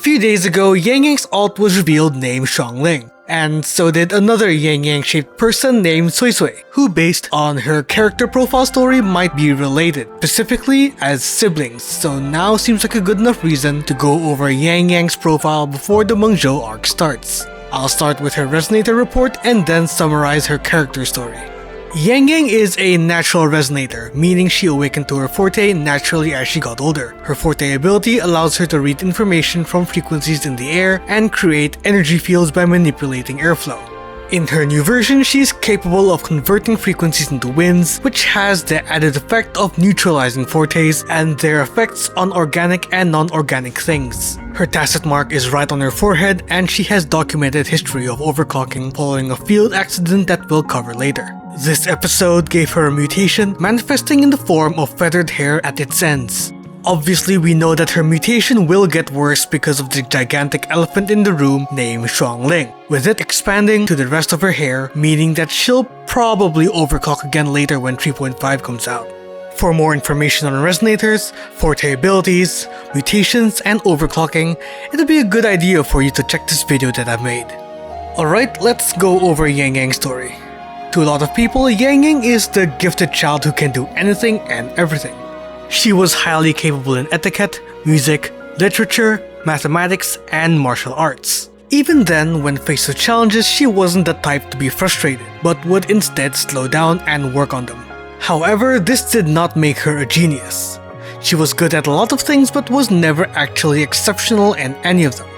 few days ago, Yang Yang's alt was revealed named Xiangling, and so did another Yang Yang shaped person named Sui Sui, who based on her character profile story might be related, specifically as siblings, so now seems like a good enough reason to go over Yang Yang's profile before the Mengzhou arc starts. I'll start with her Resonator report and then summarize her character story. Yang Yang is a natural resonator, meaning she awakened to her forte naturally as she got older. Her forte ability allows her to read information from frequencies in the air and create energy fields by manipulating airflow. In her new version, she is capable of converting frequencies into winds, which has the added effect of neutralizing fortes and their effects on organic and non-organic things. Her tacit mark is right on her forehead, and she has documented history of overclocking following a field accident that we'll cover later. This episode gave her a mutation, manifesting in the form of feathered hair at its ends. Obviously, we know that her mutation will get worse because of the gigantic elephant in the room named Xiangling, with it expanding to the rest of her hair, meaning that she'll probably overclock again later when 3.5 comes out. For more information on resonators, forte abilities, mutations, and overclocking, it'll be a good idea for you to check this video that I've made. Alright, let's go over Yang Yang's story. To a lot of people, Yang Yang is the gifted child who can do anything and everything. She was highly capable in etiquette, music, literature, mathematics, and martial arts. Even then, when faced with challenges, she wasn't the type to be frustrated, but would instead slow down and work on them. However, this did not make her a genius. She was good at a lot of things but was never actually exceptional in any of them.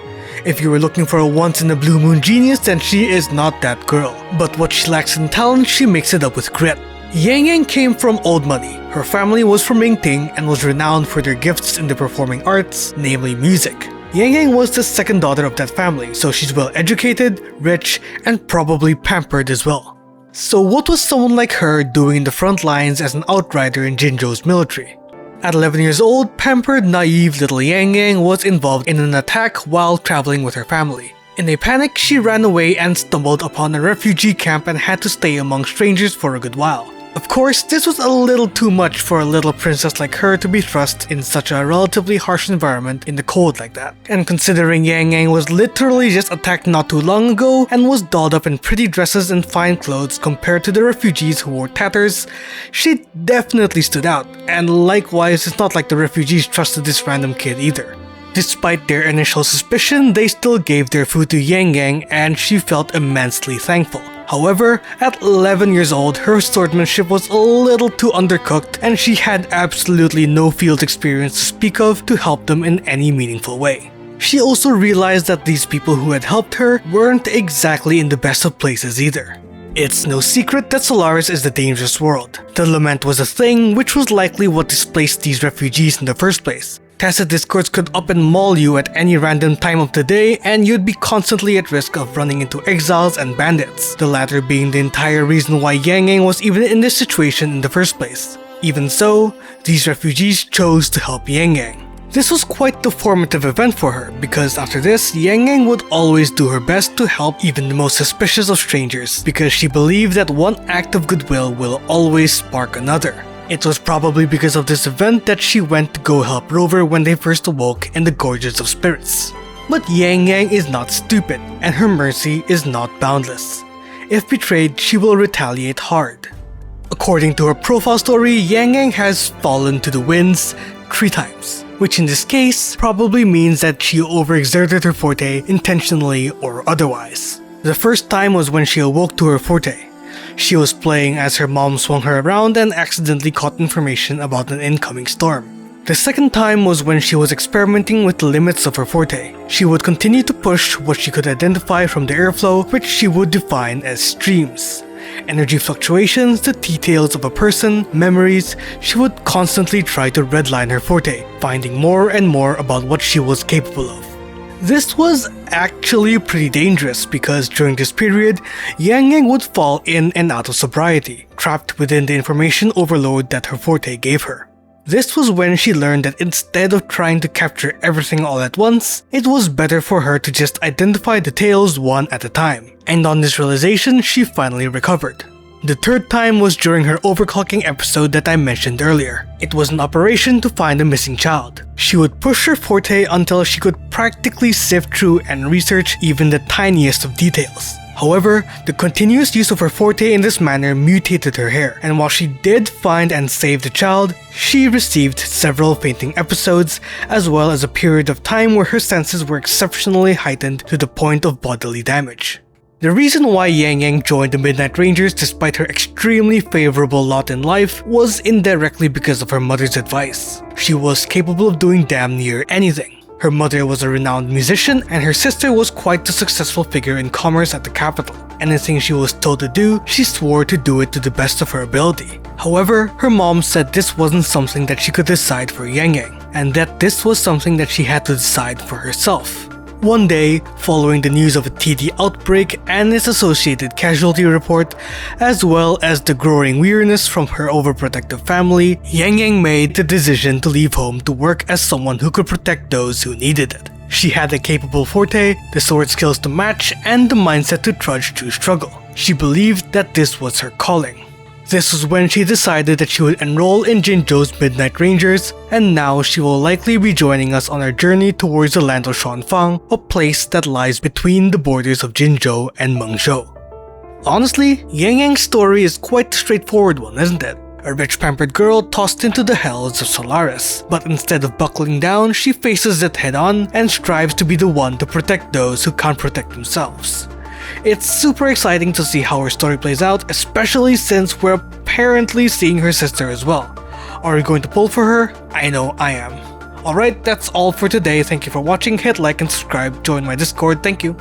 If you were looking for a once-in-a-blue-moon genius, then she is not that girl. But what she lacks in talent, she makes it up with grit. Yang Yang came from old money. Her family was from Mingting and was renowned for their gifts in the performing arts, namely music. Yang Yang was the second daughter of that family, so she's well educated, rich, and probably pampered as well. So what was someone like her doing in the front lines as an outrider in Jinzhou's military? At 11 years old, pampered, naive little Yang Yang was involved in an attack while traveling with her family. In a panic, she ran away and stumbled upon a refugee camp and had to stay among strangers for a good while. Of course, this was a little too much for a little princess like her to be thrust in such a relatively harsh environment in the cold like that. And considering Yang Yang was literally just attacked not too long ago and was dolled up in pretty dresses and fine clothes compared to the refugees who wore tatters, she definitely stood out. And likewise, it's not like the refugees trusted this random kid either. Despite their initial suspicion, they still gave their food to Yang Yang and she felt immensely thankful. However, at 11 years old, her swordsmanship was a little too undercooked and she had absolutely no field experience to speak of to help them in any meaningful way. She also realized that these people who had helped her weren't exactly in the best of places either. It's no secret that Solaris is the dangerous world. The lament was a thing, which was likely what displaced these refugees in the first place. Tacit discords could up and maul you at any random time of the day, and you'd be constantly at risk of running into exiles and bandits, the latter being the entire reason why Yang Yang was even in this situation in the first place. Even so, these refugees chose to help Yang Yang. This was quite the formative event for her, because after this, Yang Yang would always do her best to help even the most suspicious of strangers, because she believed that one act of goodwill will always spark another. It was probably because of this event that she went to go help Rover when they first awoke in the Gorges of Spirits. But Yang Yang is not stupid, and her mercy is not boundless. If betrayed, she will retaliate hard. According to her profile story, Yang Yang has fallen to the winds 3 times, which in this case probably means that she overexerted her forte intentionally or otherwise. The first time was when she awoke to her forte. She was playing as her mom swung her around and accidentally caught information about an incoming storm. The second time was when she was experimenting with the limits of her forte. She would continue to push what she could identify from the airflow, which she would define as streams. Energy fluctuations, the details of a person, memories, she would constantly try to redline her forte, finding more and more about what she was capable of. This was actually pretty dangerous because during this period, Yang Yang would fall in and out of sobriety, trapped within the information overload that her forte gave her. This was when she learned that instead of trying to capture everything all at once, it was better for her to just identify details one at a time. And on this realization, she finally recovered. The third time was during her overclocking episode that I mentioned earlier. It was an operation to find a missing child. She would push her forte until she could practically sift through and research even the tiniest of details. However, the continuous use of her forte in this manner mutated her hair, and while she did find and save the child, she received several fainting episodes, as well as a period of time where her senses were exceptionally heightened to the point of bodily damage. The reason why Yang Yang joined the Midnight Rangers despite her extremely favorable lot in life was indirectly because of her mother's advice. She was capable of doing damn near anything. Her mother was a renowned musician and her sister was quite a successful figure in commerce at the capital. Anything she was told to do, she swore to do it to the best of her ability. However, her mom said this wasn't something that she could decide for Yang Yang, and that this was something that she had to decide for herself. One day, following the news of a TD outbreak and its associated casualty report, as well as the growing weariness from her overprotective family, Yang Yang made the decision to leave home to work as someone who could protect those who needed it. She had a capable forte, the sword skills to match, and the mindset to trudge through struggle. She believed that this was her calling. This was when she decided that she would enroll in Jinzhou's Midnight Rangers, and now she will likely be joining us on our journey towards the land of Shuanfang, a place that lies between the borders of Jinzhou and Mengzhou. Honestly, Yang Yang's story is quite a straightforward one, isn't it? A rich pampered girl tossed into the hells of Solaris, but instead of buckling down, she faces it head on and strives to be the one to protect those who can't protect themselves. It's super exciting to see how her story plays out, especially since we're apparently seeing her sister as well. Are we going to pull for her? I know I am. Alright, that's all for today. Thank you for watching. Hit like and subscribe. Join my Discord. Thank you.